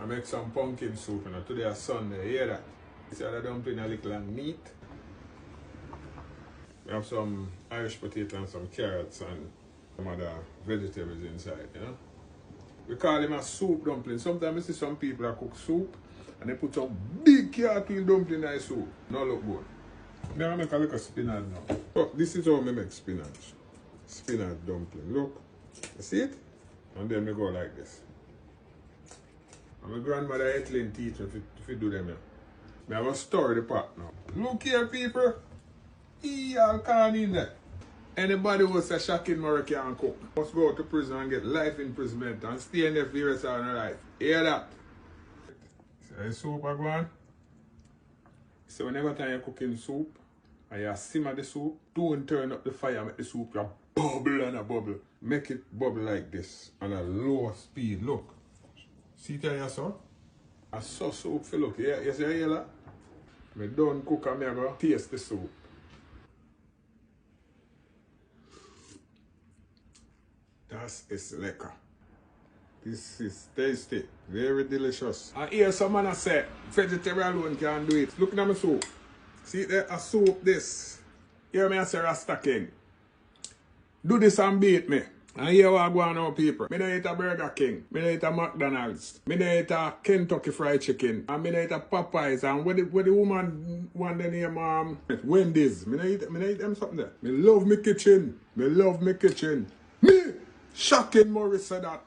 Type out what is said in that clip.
I make some pumpkin soup, and today is Sunday. You hear that? It's other dumpling a little and meat. We have some Irish potato and some carrots and some other vegetables inside, you know. We call them a soup dumpling. Sometimes I see some people that cook soup and they put some big carrot dumpling in the soup. No look good. Now I make a little spinach now. Oh, this is how I make spinach. Spinach dumpling. Look. You see it? And then we go like this. And my grandmother Ethelyn teach me if you do them here. I have a stir the pot now. Look here, people. Y'all can't in there. Anybody who say shocking Murray can't cook must go to prison and get life imprisonment and stay in there for the rest of their life. Hear that? See the soup I go on? So whenever time you're cooking soup and you simmer the soup, don't turn up the fire, make the soup you bubble and a bubble. Make it bubble like this on a low speed. Look. See it here, son? I saw soup for look. You see here? I don't cook and I go taste the soup. That is lekker. This is tasty. Very delicious. I hear someone say vegetable alone can do it. Look at my soup. See there, a soup this. Hear me I say Rasta King. Do this and beat me. And here what I go on now, people. Me don't eat a Burger King. Me don't eat a McDonald's. Me don't eat a Kentucky Fried Chicken. And me don't eat a Popeyes. And what the woman want the name Wendy's. Me don't eat them something there. Me love me kitchen. Me love me kitchen. Me! Shocking Morris said that.